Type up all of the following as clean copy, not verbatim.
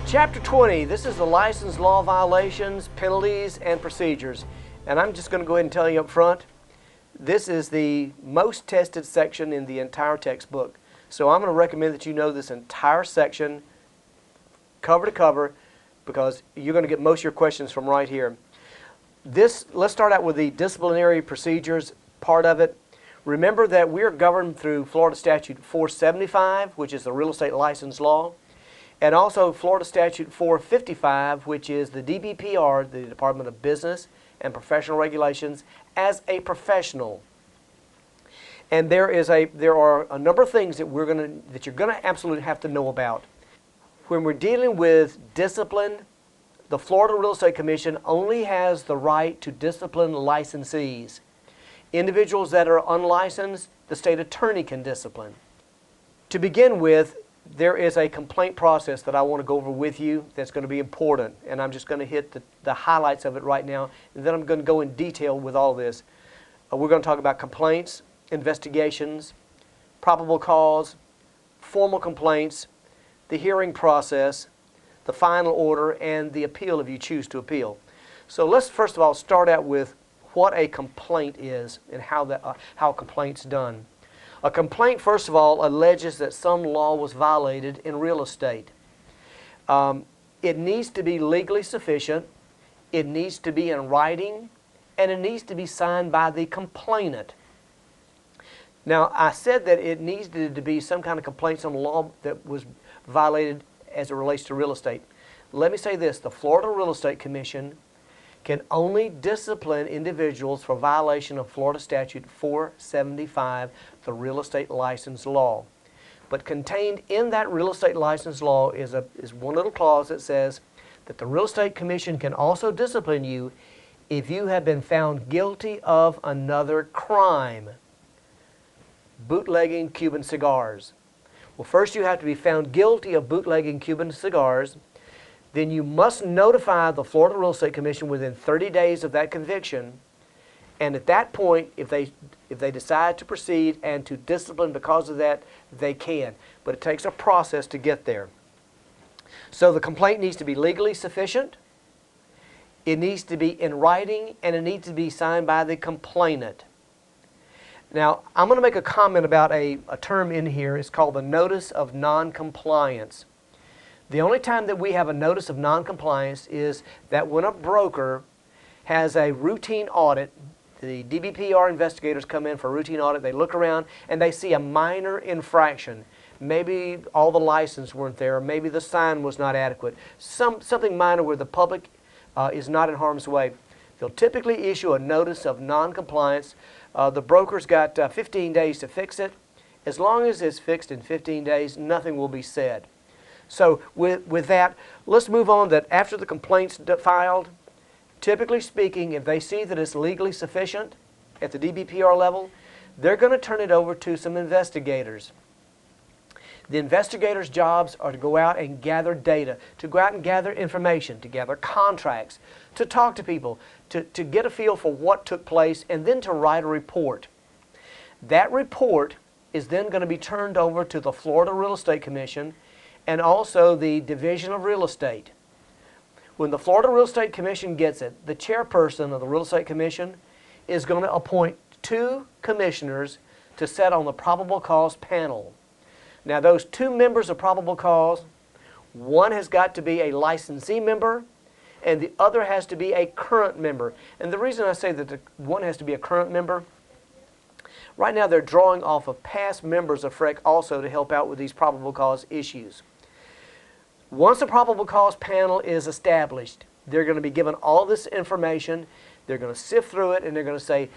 Chapter 20, this is the license law violations, penalties, and procedures. And I'm just going to go ahead and tell you up front, this is the most tested section in the entire textbook. So I'm going to recommend that you know this entire section, cover to cover, because you're going to get most of your questions from right here. Let's start out with the disciplinary procedures part of it. Remember that we're governed through Florida Statute 475, which is the real estate license law, and also Florida Statute 455, which is the DBPR, the Department of Business and Professional Regulations, as a professional. And there are a number of things that you're going to absolutely have to know about. When we're dealing with discipline, the Florida Real Estate Commission only has the right to discipline licensees. Individuals that are unlicensed, the state attorney can discipline. To begin with, there is a complaint process that I want to go over with you that's going to be important, and I'm just going to hit the highlights of it right now, and then I'm going to go in detail with all this. We're going to talk about complaints, investigations, probable cause, formal complaints, the hearing process, the final order, and the appeal if you choose to appeal. So let's first of all start out with what a complaint is and how a complaint's done. A complaint, first of all, alleges that some law was violated in real estate. It needs to be legally sufficient, it needs to be in writing, and it needs to be signed by the complainant. Now, I said that it needed to be some kind of complaint, some law that was violated as it relates to real estate. Let me say this, the Florida Real Estate Commission can only discipline individuals for violation of Florida Statute 475, the real estate license law. But contained in that real estate license law is one little clause that says that the Real Estate Commission can also discipline you if you have been found guilty of another crime. Bootlegging Cuban cigars. Well, first you have to be found guilty of bootlegging Cuban cigars. Then you must notify the Florida Real Estate Commission within 30 days of that conviction. And at that point, if they decide to proceed and to discipline because of that, they can. But it takes a process to get there. So the complaint needs to be legally sufficient, it needs to be in writing, and it needs to be signed by the complainant. Now, I'm going to make a comment about a term in here. It's called the Notice of Noncompliance. The only time that we have a notice of noncompliance is that when a broker has a routine audit, the DBPR investigators come in for a routine audit, they look around and they see a minor infraction. Maybe all the license weren't there, maybe the sign was not adequate, something minor where the public is not in harm's way. They'll typically issue a notice of noncompliance. The broker's got 15 days to fix it. As long as it's fixed in 15 days, nothing will be said. So with that, let's move on that after the complaint's filed, typically speaking, if they see that it's legally sufficient at the DBPR level, they're going to turn it over to some investigators. The investigators' jobs are to go out and gather data, to go out and gather information, to gather contracts, to talk to people, to get a feel for what took place, and then to write a report. That report is then going to be turned over to the Florida Real Estate Commission and also the Division of Real Estate. When the Florida Real Estate Commission gets it, the chairperson of the Real Estate Commission is going to appoint 2 commissioners to sit on the probable cause panel. Now, those 2 members of probable cause, one has got to be a licensee member and the other has to be a current member. And the reason I say that one has to be a current member, right now they're drawing off of past members of FREC also to help out with these probable cause issues. Once the probable cause panel is established, they're going to be given all this information, they're going to sift through it, and they're going to say,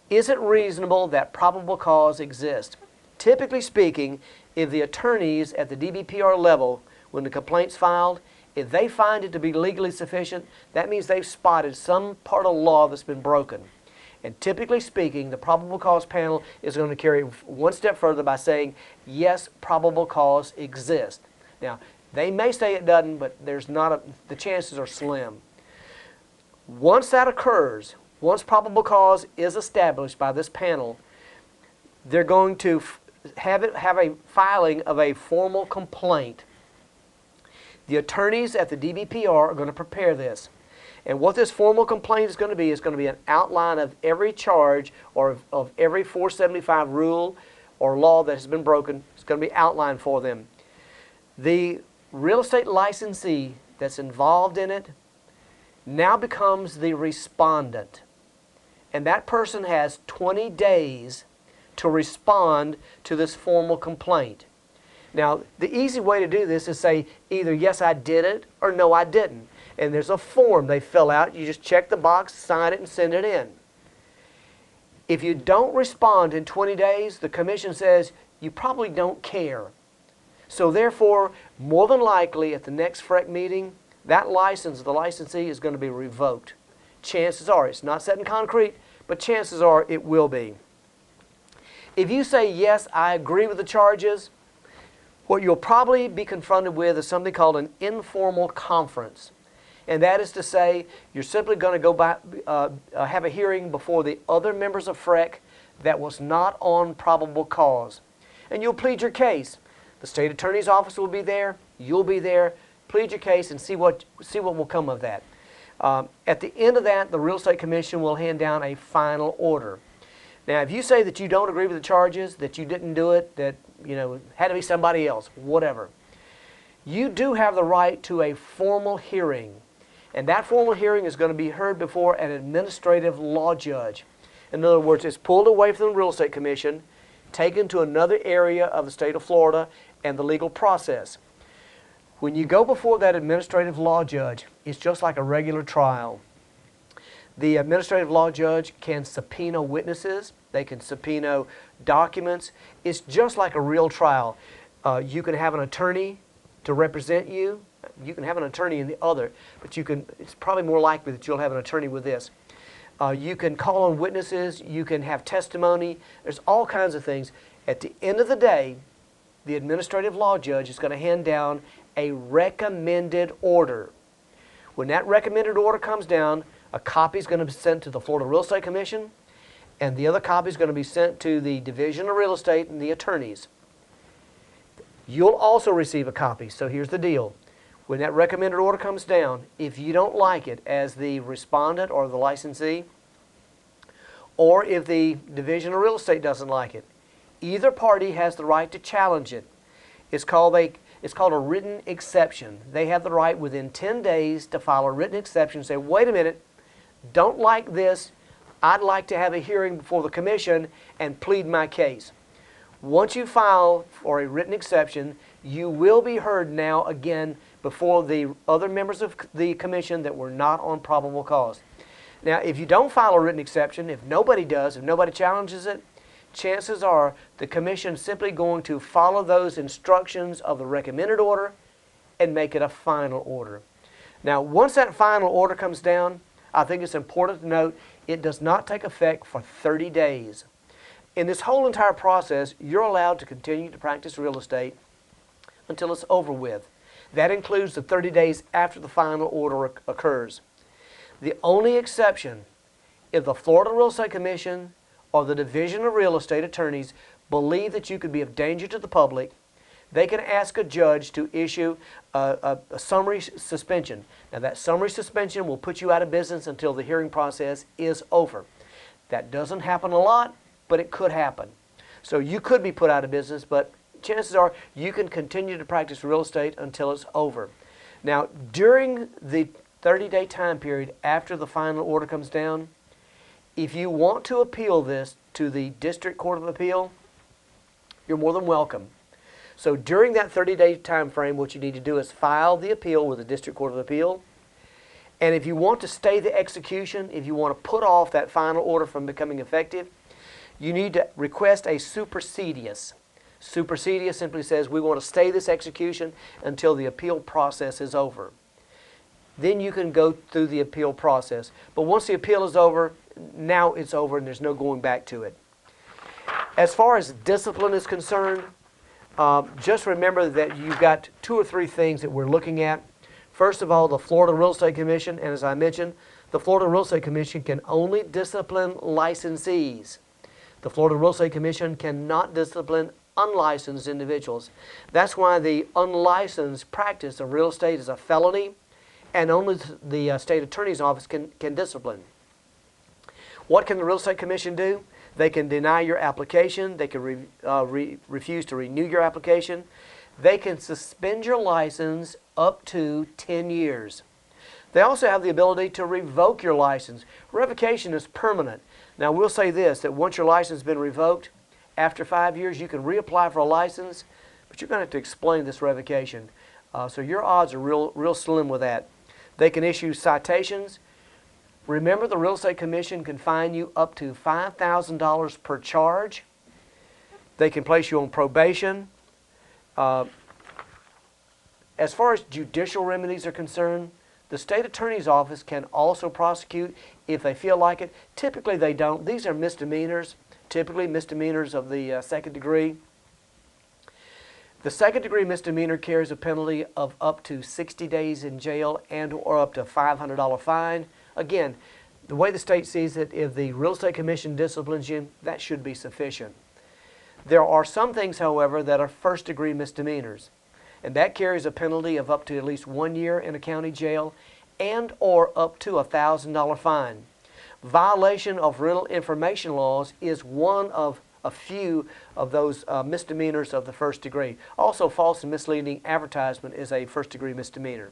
is it reasonable that probable cause exists? Typically speaking, if the attorneys at the DBPR level, when the complaint's filed, if they find it to be legally sufficient, that means they've spotted some part of law that's been broken. And typically speaking, the probable cause panel is going to carry one step further by saying, yes, probable cause exists. Now, they may say it doesn't, but the chances are slim. Once that occurs, once probable cause is established by this panel, they're going to have a filing of a formal complaint. The attorneys at the DBPR are going to prepare this. And what this formal complaint is going to be an outline of every charge or of every 475 rule or law that has been broken. It's going to be outlined for them. The real estate licensee that's involved in it now becomes the respondent. And that person has 20 days to respond to this formal complaint. Now, the easy way to do this is say either yes, I did it, or no, I didn't. And there's a form they fill out. You just check the box, sign it, and send it in. If you don't respond in 20 days, the commission says you probably don't care. So therefore, more than likely at the next FREC meeting, that license of the licensee is going to be revoked. Chances are, it's not set in concrete, but chances are it will be. If you say, yes, I agree with the charges, what you'll probably be confronted with is something called an informal conference. And that is to say, you're simply going to go by, have a hearing before the other members of FREC that was not on probable cause. And you'll plead your case. The state attorney's office will be there. You'll be there. Plead your case and see what will come of that. At the end of that, the Real Estate Commission will hand down a final order. Now, if you say that you don't agree with the charges, that you didn't do it, that had to be somebody else, whatever, you do have the right to a formal hearing. And that formal hearing is going to be heard before an administrative law judge. In other words, it's pulled away from the Real Estate Commission, taken to another area of the state of Florida and the legal process. When you go before that administrative law judge, it's just like a regular trial. The administrative law judge can subpoena witnesses. They can subpoena documents. It's just like a real trial. You can have an attorney to represent you. You can have an attorney in the other, but it's probably more likely that you'll have an attorney with this. You can call on witnesses. You can have testimony. There's all kinds of things. At the end of the day, the administrative law judge is going to hand down a recommended order. When that recommended order comes down, a copy is going to be sent to the Florida Real Estate Commission, and the other copy is going to be sent to the Division of Real Estate and the attorneys. You'll also receive a copy. So here's the deal. When that recommended order comes down, if you don't like it as the respondent or the licensee, or if the Division of Real Estate doesn't like it, either party has the right to challenge it. It's called a written exception. They have the right within 10 days to file a written exception and say, wait a minute, don't like this. I'd like to have a hearing before the commission and plead my case. Once you file for a written exception, you will be heard now again before the other members of the commission that were not on probable cause. Now, if you don't file a written exception, if nobody does, if nobody challenges it, chances are the commission is simply going to follow those instructions of the recommended order and make it a final order. Now, once that final order comes down, I think it's important to note it does not take effect for 30 days. In this whole entire process, you're allowed to continue to practice real estate until it's over with. That includes the 30 days after the final order occurs. The only exception, if the Florida Real Estate Commission or the Division of Real Estate attorneys believe that you could be of danger to the public, they can ask a judge to issue a summary suspension. Now, that summary suspension will put you out of business until the hearing process is over. That doesn't happen a lot, but it could happen. So you could be put out of business, but chances are you can continue to practice real estate until it's over. Now, during the 30-day time period after the final order comes down, if you want to appeal this to the District Court of Appeal, you're more than welcome. So during that 30-day time frame, what you need to do is file the appeal with the District Court of Appeal. And if you want to stay the execution, if you want to put off that final order from becoming effective, you need to request a supersedious. Supersedious simply says we want to stay this execution until the appeal process is over. Then you can go through the appeal process. But once the appeal is over, now it's over and there's no going back to it. As far as discipline is concerned, just remember that you've got 2 or 3 things that we're looking at. First of all, the Florida Real Estate Commission, and as I mentioned, the Florida Real Estate Commission can only discipline licensees. The Florida Real Estate Commission cannot discipline unlicensed individuals. That's why the unlicensed practice of real estate is a felony, and only the state attorney's office can discipline. What can the Real Estate Commission do? They can deny your application. They can refuse to renew your application. They can suspend your license up to 10 years. They also have the ability to revoke your license. Revocation is permanent. Now, we'll say this, that once your license has been revoked, after 5 years, you can reapply for a license, but you're going to have to explain this revocation. So your odds are real slim with that. They can issue citations. Remember, the Real Estate Commission can fine you up to $5,000 per charge. They can place you on probation. As far as judicial remedies are concerned, the state attorney's office can also prosecute if they feel like it. Typically they don't. These are misdemeanors, typically misdemeanors of the second degree. The second degree misdemeanor carries a penalty of up to 60 days in jail and or up to a $500 fine. Again, the way the state sees it, if the Real Estate Commission disciplines you, that should be sufficient. There are some things, however, that are first degree misdemeanors, and that carries a penalty of up to at least 1 year in a county jail and or up to a $1,000 fine. Violation of rental information laws is one of a few of those misdemeanors of the first degree. Also, false and misleading advertisement is a first degree misdemeanor.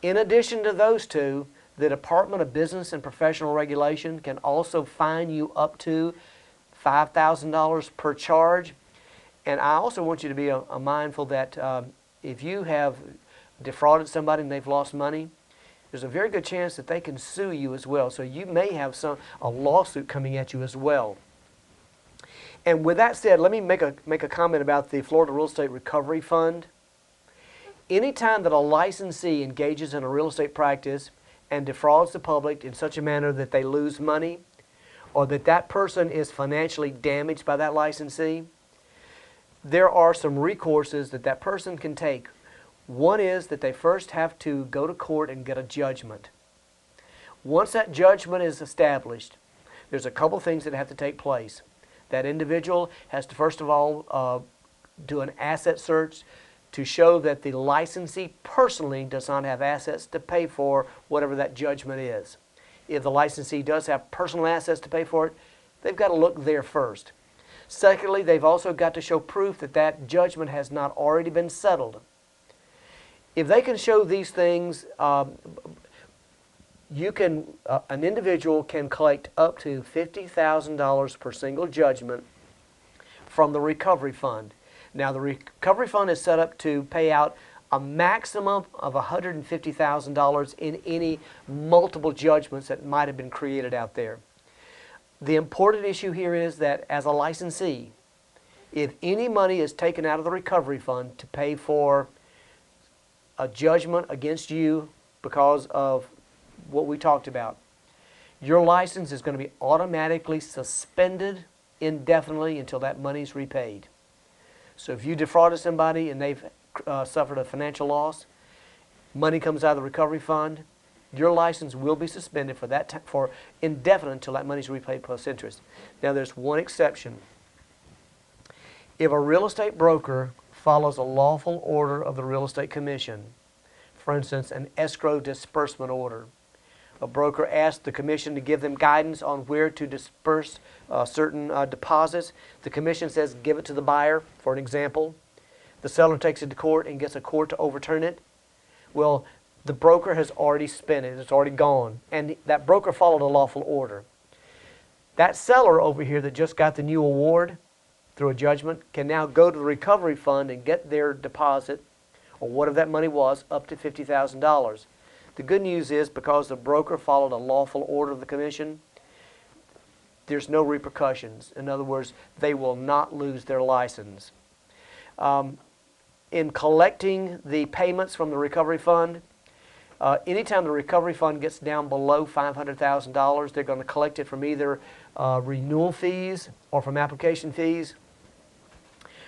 In addition to those two, the Department of Business and Professional Regulation can also fine you up to $5,000 per charge. And I also want you to be mindful that if you have defrauded somebody and they've lost money, there's a very good chance that they can sue you as well. So you may have a lawsuit coming at you as well. And with that said, let me make a comment about the Florida Real Estate Recovery Fund. Anytime that a licensee engages in a real estate practice and defrauds the public in such a manner that they lose money, or that person is financially damaged by that licensee, there are some recourses that person can take. One is that they first have to go to court and get a judgment. Once that judgment is established, there's a couple things that have to take place. That individual has to first of all do an asset search to show that the licensee personally does not have assets to pay for whatever that judgment is. If the licensee does have personal assets to pay for it, they've got to look there first. Secondly, they've also got to show proof that that judgment has not already been settled. If they can show these things, an individual can collect up to $50,000 per single judgment from the recovery fund. Now, the recovery fund is set up to pay out a maximum of $150,000 in any multiple judgments that might have been created out there. The important issue here is that as a licensee, if any money is taken out of the recovery fund to pay for a judgment against you because of what we talked about, your license is going to be automatically suspended indefinitely until that money is repaid. So if you defrauded somebody and they've suffered a financial loss, money comes out of the recovery fund, your license will be suspended for indefinite until that money is repaid plus interest. Now, there's one exception. If a real estate broker follows a lawful order of the Real Estate Commission, for instance, an escrow disbursement order, a broker asks the commission to give them guidance on where to disperse certain deposits. The commission says give it to the buyer, for an example. The seller takes it to court and gets a court to overturn it. Well, the broker has already spent it. It's already gone. And that broker followed a lawful order. That seller over here that just got the new award through a judgment can now go to the recovery fund and get their deposit, or whatever that money was, up to $50,000. The good news is, because the broker followed a lawful order of the commission, there's no repercussions. In other words, they will not lose their license. In collecting the payments from the recovery fund, anytime the recovery fund gets down below $500,000, they're going to collect it from either renewal fees or from application fees.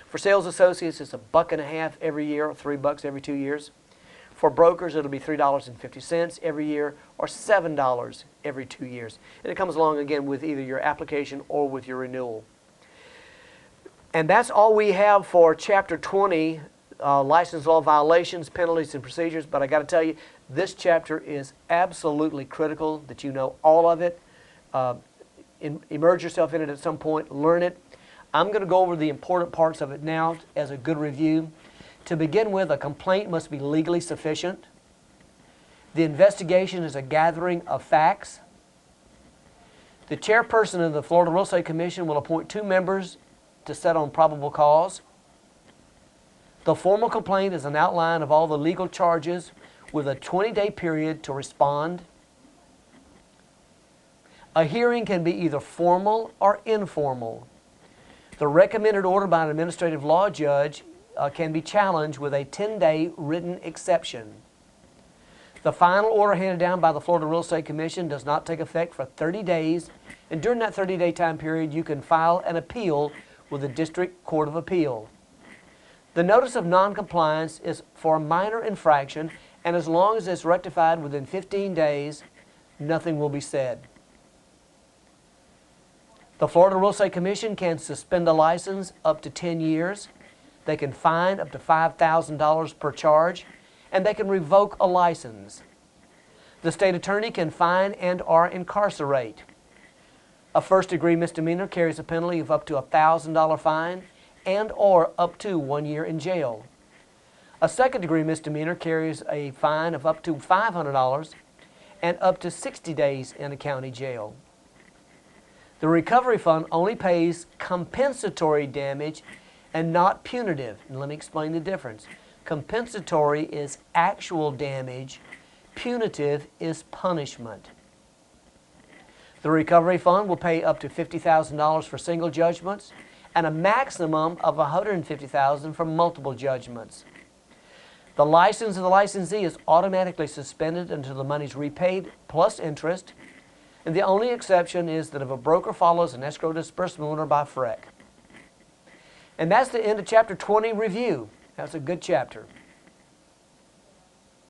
For sales associates, it's $1.50 every year, or $3 every 2 years. For brokers, it'll be $3.50 every year, or $7 every 2 years. And it comes along again with either your application or with your renewal. And that's all we have for Chapter 20, License Law Violations, Penalties, and Procedures. But I got to tell you, this chapter is absolutely critical that you know all of it. Immerse yourself in it at some point, learn it. I'm going to go over the important parts of it now as a good review. To begin with, a complaint must be legally sufficient. The investigation is a gathering of facts. The chairperson of the Florida Real Estate Commission will appoint 2 members to set on probable cause. The formal complaint is an outline of all the legal charges with a 20-day period to respond. A hearing can be either formal or informal. The recommended order by an administrative law judge can be challenged with a 10-day written exception. The final order handed down by the Florida Real Estate Commission does not take effect for 30 days, and during that 30-day time period, you can file an appeal with the District Court of Appeal. The notice of noncompliance is for a minor infraction, and as long as it's rectified within 15 days, nothing will be said. The Florida Real Estate Commission can suspend a license up to 10 years. They can fine up to $5,000 per charge, and they can revoke a license. The state attorney can fine and/or incarcerate. A first-degree misdemeanor carries a penalty of up to a $1,000 fine and/or up to 1 year in jail. A second-degree misdemeanor carries a fine of up to $500 and up to 60 days in a county jail. The recovery fund only pays compensatory damage and not punitive. And let me explain the difference. Compensatory is actual damage. Punitive is punishment. The recovery fund will pay up to $50,000 for single judgments and a maximum of $150,000 for multiple judgments. The license of the licensee is automatically suspended until the money is repaid plus interest, and the only exception is that if a broker follows an escrow disbursement order by FREC. And that's the end of Chapter 20 review. That's a good chapter.